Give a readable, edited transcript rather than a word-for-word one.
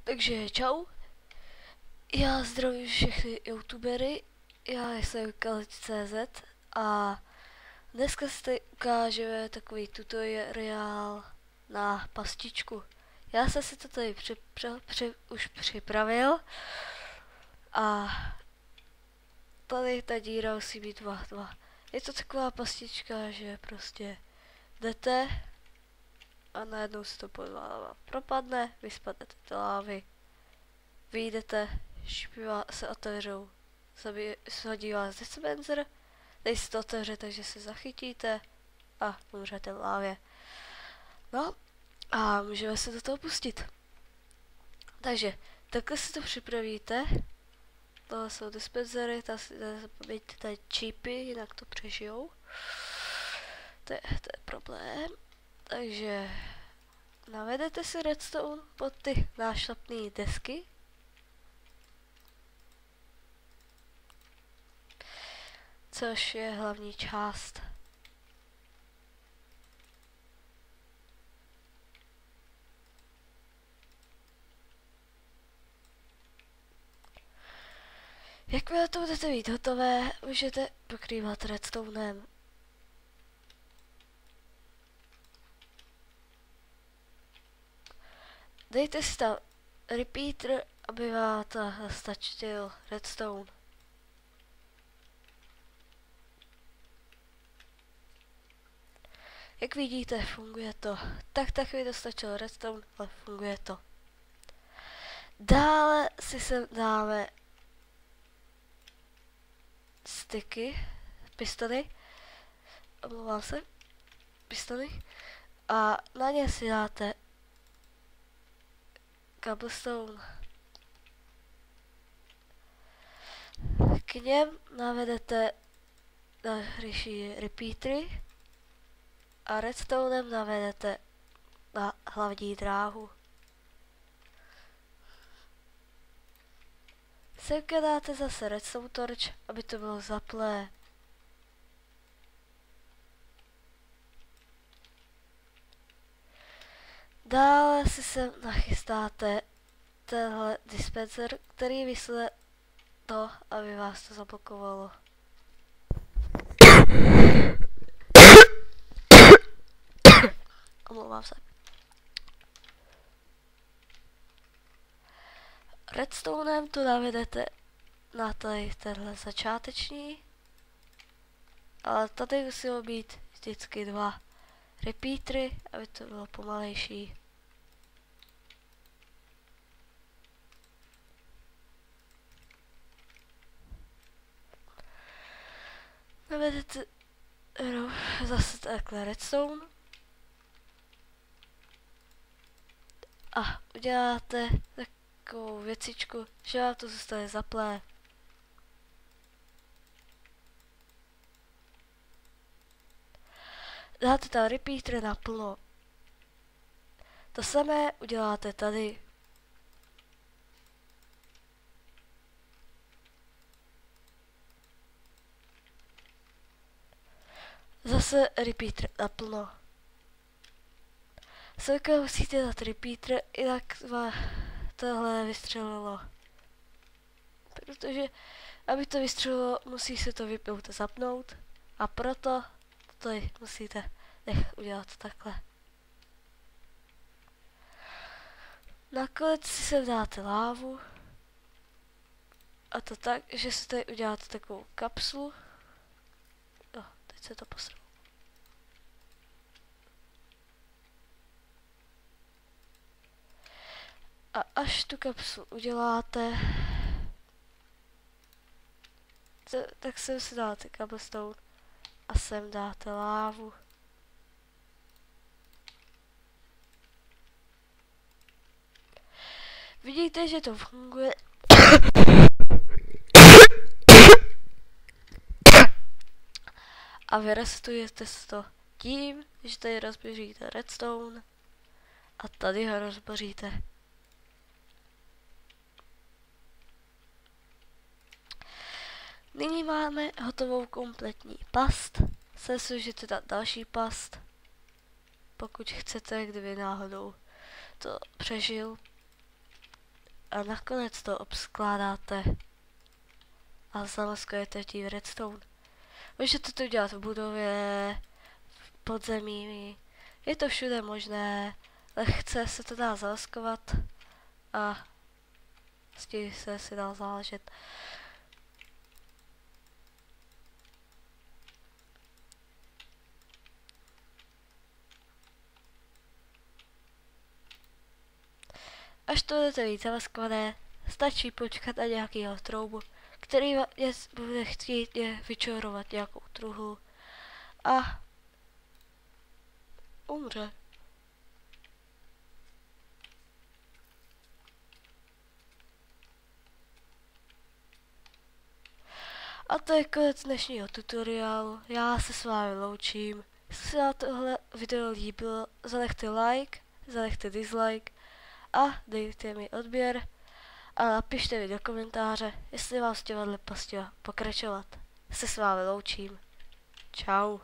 Takže čau, já zdravím všechny youtubery, já jsem Kalic.cz a dneska si ukážeme takový tutoriál na pastičku. Já jsem si to tady už připravil a tady ta díra musí být 2. Je to taková pastička, že prostě jdete a najednou se to propadne, vy spadnete do lávy, vyjdete, špiva se otevřou, shodí vás dispenser, tady se to otevře, takže se zachytíte a umřete v lávě. No a můžeme se do toho pustit. Takže takhle si to připravíte. Tohle jsou dispensery, zapomeňte tady čipy, jinak to přežijou. To je problém. Takže navedete si redstone pod ty nášlapné desky. Což je hlavní část. Jakmile to budete mít hotové, můžete pokrývat redstonem. Dejte si tam repeater, aby vám stačil redstone. Jak vidíte, funguje to. Tak mi dostačil redstone, ale funguje to. Dále si sem dáme styky, pistony, omlouvám se, pistony, a na ně si dáte cobblestone. K něm navedete na hřiši repeatery a redstonem navedete na hlavní dráhu. Semka dáte zase redstone torch, aby to bylo zaplé. Dále si sem nachystáte tenhle dispenser, který vyšle to, aby vás to zablokovalo. Omlouvám se. Redstonem tu navedete na tady tenhle začáteční, ale tady musí být vždycky 2 repeatery, aby to bylo pomalejší. Navedete zase takhle redstone a uděláte takovou věcičku, že vám to zůstane zaplé. Dáte tam repeater naplno. To samé uděláte tady. Zase repeater naplno. Semka musíte dát repeater, jinak tohle vystřelilo. Protože aby to vystřelilo, musí se to vypnout a zapnout. A proto tady musíte udělat takhle. Nakonec si sem dáte lávu. A to tak, že si tady uděláte takovou kapsulu. No, teď se to posralo. A až tu kapsulu uděláte, tak sem si dáte cobblestone a sem dáte lávu. Vidíte, že to funguje. A vyrestujete to tím, že tady rozboříte redstone a tady ho rozboříte. Nyní máme hotovou kompletní past. Se můžete dát další past, pokud chcete, kdyby náhodou to přežil. a nakonec to obskládáte a zamaskujete tím redstone. Můžete to dělat v budově, v podzemí, je to všude možné, lehce se to dá zamaskovat a s tím se si dá záležet. Až to budete mít zamaskované, stačí počkat na nějakýho troubu, který bude chtít vyčorovat nějakou truhlu a umře. A to je konec dnešního tutoriálu, já se s vámi loučím. Jestli se vám tohle video líbilo, zanechte like, zanechte dislike a dejte mi odběr a napište mi do komentáře, jestli vám s těma pokračovat. Se s vámi loučím. Čau.